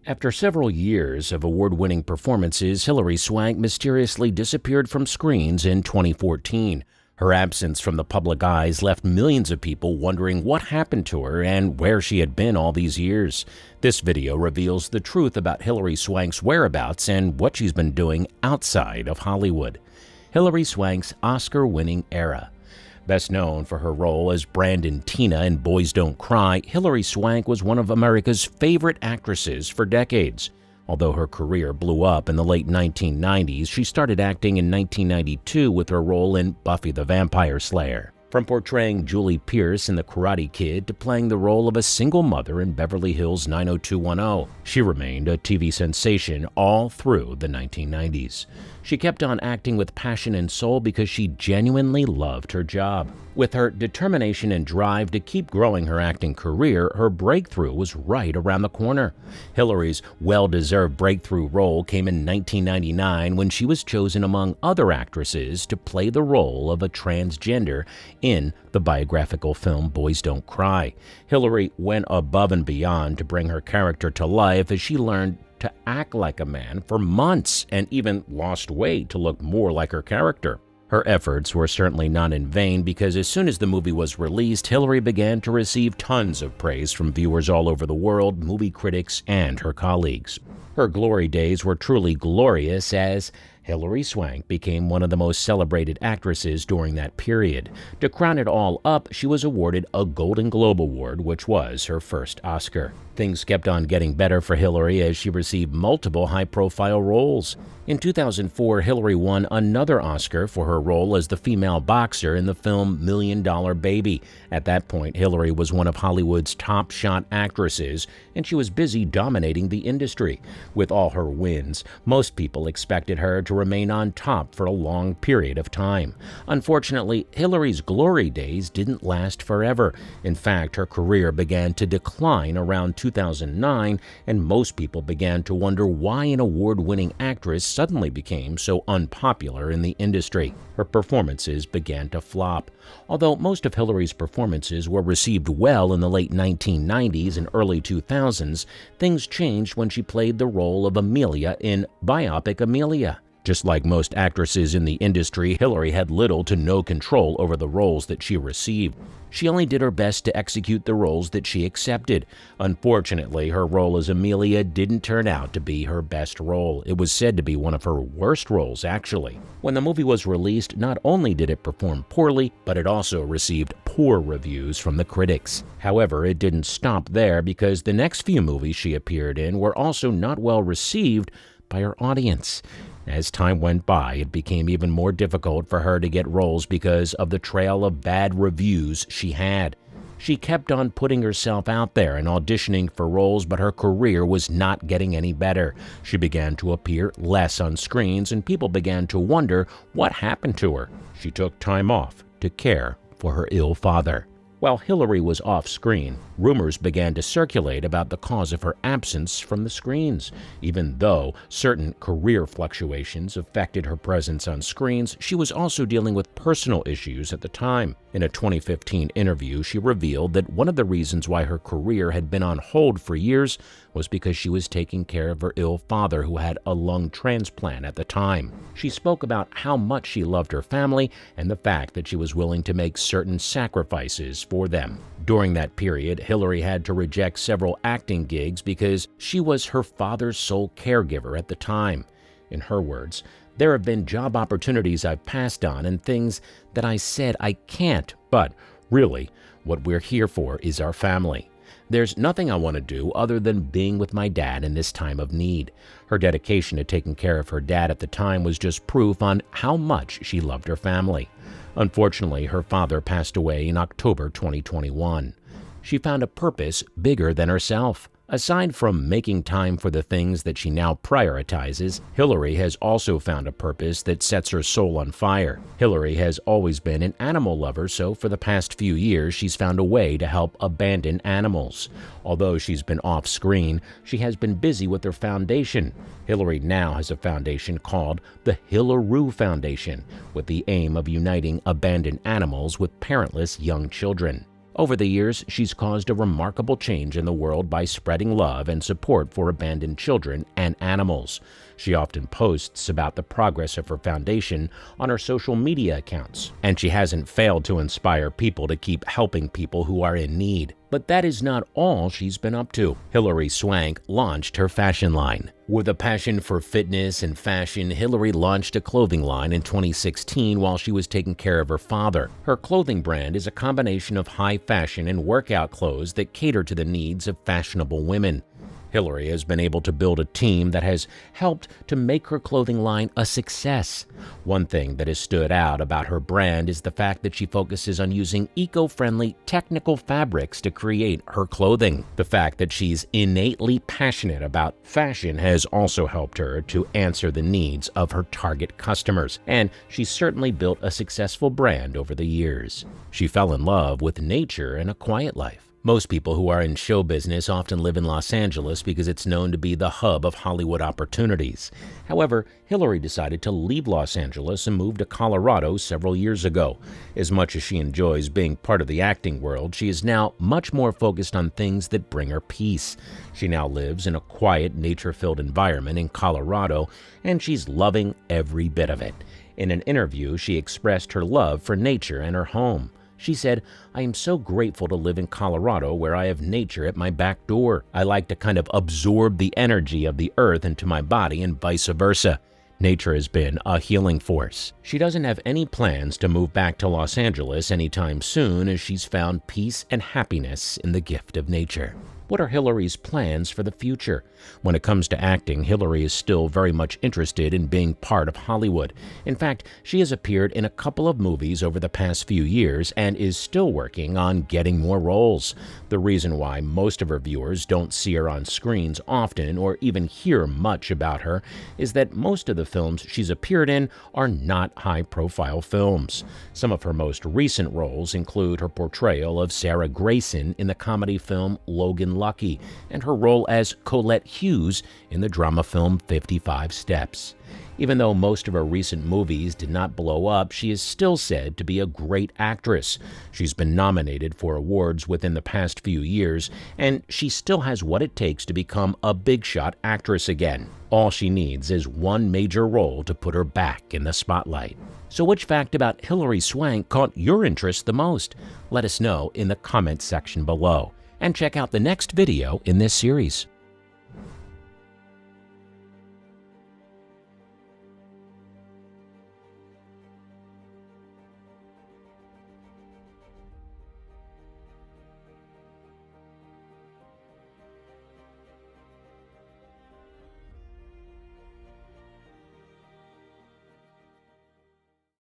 After several years of award-winning performances, Hilary Swank mysteriously disappeared from screens in 2014. Her absence from the public eyes left millions of people wondering what happened to her and where she had been all these years. This video reveals the truth about Hilary Swank's whereabouts and what she's been doing outside of Hollywood. Hilary Swank's Oscar-winning era. Best known for her role as Brandon Tina in Boys Don't Cry, Hilary Swank was one of America's favorite actresses for decades. Although her career blew up in the late 1990s, she started acting in 1992 with her role in Buffy the Vampire Slayer. From portraying Julie Pierce in The Karate Kid to playing the role of a single mother in Beverly Hills 90210, she remained a TV sensation all through the 1990s. She kept on acting with passion and soul because she genuinely loved her job. With her determination and drive to keep growing her acting career, her breakthrough was right around the corner. Hilary's well-deserved breakthrough role came in 1999 when she was chosen among other actresses to play the role of a transgender in the biographical film Boys Don't Cry. Hilary went above and beyond to bring her character to life as she learned to act like a man for months and even lost weight to look more like her character. Her efforts were certainly not in vain because as soon as the movie was released, Hilary began to receive tons of praise from viewers all over the world, movie critics, and her colleagues. Her glory days were truly glorious as Hilary Swank became one of the most celebrated actresses during that period. To crown it all up, she was awarded a Golden Globe Award, which was her first Oscar. Things kept on getting better for Hilary as she received multiple high-profile roles. In 2004, Hilary won another Oscar for her role as the female boxer in the film $1 Million Baby. At that point, Hilary was one of Hollywood's top-shot actresses, and she was busy dominating the industry. With all her wins, most people expected her to remain on top for a long period of time. Unfortunately, Hilary's glory days didn't last forever. In fact, her career began to decline around 2009, and most people began to wonder why an award-winning actress suddenly became so unpopular in the industry. Her performances began to flop. Although most of Hilary's performances were received well in the late 1990s and early 2000s, things changed when she played the role of Amelia in biopic Amelia. Just like most actresses in the industry, Hilary had little to no control over the roles that she received. She only did her best to execute the roles that she accepted. Unfortunately, her role as Amelia didn't turn out to be her best role. It was said to be one of her worst roles, actually. When the movie was released, not only did it perform poorly, but it also received poor reviews from the critics. However, it didn't stop there because the next few movies she appeared in were also not well received by her audience. As time went by, it became even more difficult for her to get roles because of the trail of bad reviews she had. She kept on putting herself out there and auditioning for roles, but her career was not getting any better. She began to appear less on screens, and people began to wonder what happened to her. She took time off to care for her ill father. While Hilary was off-screen, rumors began to circulate about the cause of her absence from the screens. Even though certain career fluctuations affected her presence on screens, she was also dealing with personal issues at the time. In a 2015 interview, she revealed that one of the reasons why her career had been on hold for years was because she was taking care of her ill father who had a lung transplant at the time. She spoke about how much she loved her family and the fact that she was willing to make certain sacrifices for them. During that period, Hilary had to reject several acting gigs because she was her father's sole caregiver at the time. In her words, "There have been job opportunities I've passed on and things that I said I can't, but really, what we're here for is our family. There's nothing I want to do other than being with my dad in this time of need." Her dedication to taking care of her dad at the time was just proof on how much she loved her family. Unfortunately, her father passed away in October 2021. She found a purpose bigger than herself. Aside from making time for the things that she now prioritizes, Hilary has also found a purpose that sets her soul on fire. Hilary has always been an animal lover, so for the past few years, she's found a way to help abandoned animals. Although she's been off-screen, she has been busy with her foundation. Hilary now has a foundation called the Hilary Foundation, with the aim of uniting abandoned animals with parentless young children. Over the years, she's caused a remarkable change in the world by spreading love and support for abandoned children and animals. She often posts about the progress of her foundation on her social media accounts, and she hasn't failed to inspire people to keep helping people who are in need. But that is not all she's been up to. Hilary Swank launched her fashion line. With a passion for fitness and fashion, Hilary launched a clothing line in 2016 while she was taking care of her father. Her clothing brand is a combination of high fashion and workout clothes that cater to the needs of fashionable women. Hilary has been able to build a team that has helped to make her clothing line a success. One thing that has stood out about her brand is the fact that she focuses on using eco-friendly technical fabrics to create her clothing. The fact that she's innately passionate about fashion has also helped her to answer the needs of her target customers, and she's certainly built a successful brand over the years. She fell in love with nature and a quiet life. Most people who are in show business often live in Los Angeles because it's known to be the hub of Hollywood opportunities. However, Hilary decided to leave Los Angeles and move to Colorado several years ago. As much as she enjoys being part of the acting world, she is now much more focused on things that bring her peace. She now lives in a quiet, nature-filled environment in Colorado, and she's loving every bit of it. In an interview, she expressed her love for nature and her home. She said, "I am so grateful to live in Colorado where I have nature at my back door. I like to kind of absorb the energy of the earth into my body and vice versa. Nature has been a healing force." She doesn't have any plans to move back to Los Angeles anytime soon, as she's found peace and happiness in the gift of nature. What are Hilary's plans for the future? When it comes to acting, Hilary is still very much interested in being part of Hollywood. In fact, she has appeared in a couple of movies over the past few years and is still working on getting more roles. The reason why most of her viewers don't see her on screens often or even hear much about her is that most of the films she's appeared in are not high-profile films. Some of her most recent roles include her portrayal of Sarah Grayson in the comedy film Logan Lucky, and her role as Colette Hughes in the drama film 55 Steps. Even though most of her recent movies did not blow up, she is still said to be a great actress. She's been nominated for awards within the past few years, and she still has what it takes to become a big-shot actress again. All she needs is one major role to put her back in the spotlight. So which fact about Hilary Swank caught your interest the most? Let us know in the comments section below. And check out the next video in this series.